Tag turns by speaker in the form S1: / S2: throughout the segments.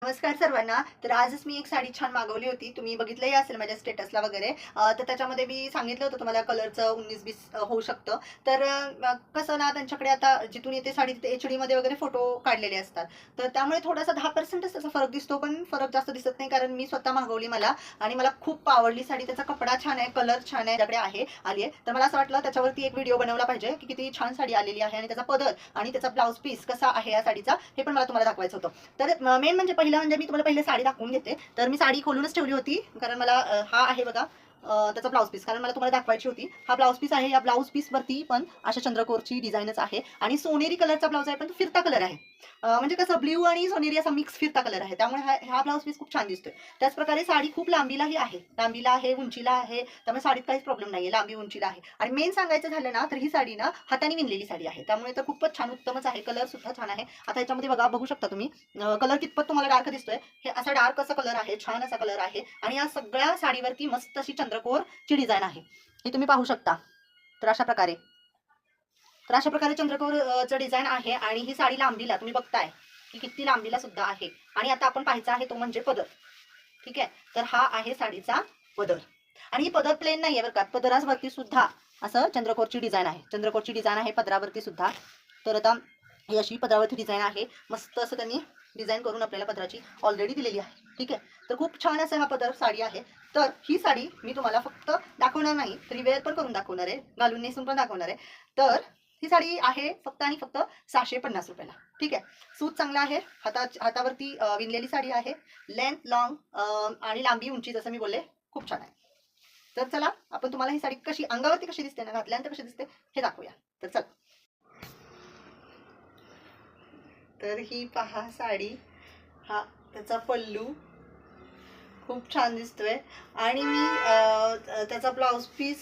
S1: नमस्कार सर्वांना. तर आजच मी एक साडी छान मागवली होती. तुम्ही बघितलंही असेल माझ्या स्टेटसला वगैरे. तर त्याच्यामध्ये मी सांगितलं होतं तुम्हाला कलरचं 19-20 होऊ शकतं. तर कसं ना त्यांच्याकडे आता जिथून येते साडी तिथे HD मध्ये वगैरे फोटो काढलेले असतात. तर त्यामुळे थोडासा 10%च त्याचा फरक दिसतो, पण फरक जास्त दिसत नाही कारण मी स्वतः मागवली मला आणि मला खूप आवडली साडी. त्याचा कपडा छान आहे, कलर छान आहे, त्याच्याकडे आली आहे. तर मला असं वाटलं त्याच्यावरती एक व्हिडिओ बनवला पाहिजे की किती छान साडी आलेली आहे आणि त्याचा पदर आणि त्याचा ब्लाउज पीस कसा आहे या साडीचा हे पण मला तुम्हाला दाखवायचं होतं. तर मेन म्हणजे पहिलं म्हणजे मी तुम्हाला पहिले साडी दाखवून घेते. तर मी साडी खोलूनच ठेवली होती कारण मला हा आहे बघा त्याचा ब्लाउज पीस, कारण मला तुम्हाला दाखवायची होती. हा ब्लाउज पीस आहे. या ब्लाउज पीस वरती पण अशा चंद्रकोरची डिझाईनच आहे आणि सोनेरी कलरचा ब्लाउज आहे, पण तो फिरता कलर आहे. म्हणजे कसं ब्ल्यू आणि सोनेरी असा मिक्स फिरता कलर आहे, त्यामुळे हा ब्लाउज पीस खूप छान दिसतोय. त्याचप्रकारे साडी खूप लांबीलाही आहे, लांबीला आहे, उंचीला आहे, त्यामुळे साडीत काहीच प्रॉब्लेम नाहीये, लांबी उंचीला आहे. आणि मेन सांगायचं झालं ना तर ही साडी ना हाताने विणलेली साडी आहे, त्यामुळे तर खूपच छान, उत्तमच आहे. कलर सुद्धा छान आहे. आता याच्यामध्ये बघू शकता तुम्ही कलर कितपत तुम्हाला डार्क दिसतोय. हे असा डार्क असा कलर आहे, छान असा कलर आहे आणि या सगळ्या साडीवरती मस्त अशी चंद्रकोरची डिझाईन आहे, हे तुम्ही पाहू शकता. तर अशा प्रकारे चंद्रकोरचं डिझाईन आहे आणि ही साडी लांबीला तुम्ही बघताय की किती लांबीला सुद्धा आहे. आणि आता आपण पाहायचा आहे तो म्हणजे पदर. ठीक आहे, तर हा आहे साडीचा पदर आणि ही पदर प्लेन नाहीये बरं का, पदरावरती सुद्धा असं चंद्रकोरची डिझाईन आहे, चंद्रकोरची डिझाईन आहे पदरावरती सुद्धा. तर आता ही अशी पदरावरती डिझाईन आहे, मस्त असं त्यांनी डिझाईन करून आपल्याला पदराची ऑलरेडी दिलेली आहे. ठीक आहे, तर खूप छान असं हा पदर साडी आहे. तर ही साडी मी तुम्हाला फक्त दाखवणार नाही तर वेअर पण करून दाखवणार आहे, घालून नेसून पण दाखवणार आहे. तर ही साडी आहे फक्त आणि फक्त 650 रुपयाला. ठीक आहे, सूत चांगला आहे, हातावरती विणलेली साडी आहे, लेंथ लॉंग आणि लांबी उंची जसं मी बोलले खूप छान आहे. तर चला आपण तुम्हाला ही साडी कशी अंगावरती कशी दिसते ना, घातल्यानंतर कशी दिसते हे दाखवूया. तर चला, तर ही पहा साडी, हा त्याचा पल्लू खूप छान दिसतोय आणि मी त्याचा ब्लाउज पीस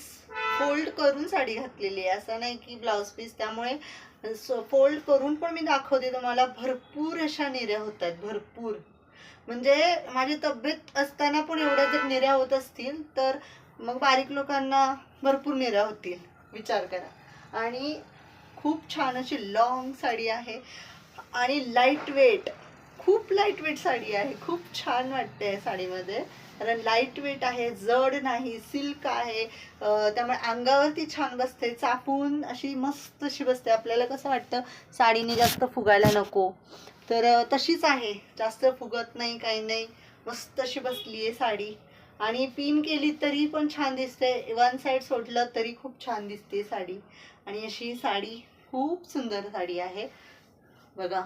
S1: फोल्ड करून साडी घातलेली आहे, असं नाही की ब्लाउज पीस, त्यामुळे फोल्ड करून पण मी दाखवते तुम्हाला. भरपूर अशा निऱ्या होत आहेत, भरपूर. म्हणजे माझी तब्येत असताना पण एवढ्या जर निऱ्या होत असतील तर मग बारीक लोकांना भरपूर निऱ्या होतील, विचार करा. आणि खूप छान अशी लॉंग साडी आहे आणि लाईट वेट, खूप लाईट वेट साडी आहे. खूप छान वाटते साडीमध्ये कारण लाईट वेट आहे, जड नाही, सिल्क आहे. त्यामुळे अंगावरती छान बसते, चापून अशी मस्त अशी बसते. आपल्याला कसं वाटतं साडीने जास्त फुगायला नको, तर तशीच आहे, जास्त फुगत नाही, काही नाही, मस्त अशी बसली आहे साडी. आणि पिन केली तरी पण छान दिसते, वन साईड सोडलं तरी खूप छान दिसते साडी. आणि अशी साडी खूप सुंदर साडी आहे बघा.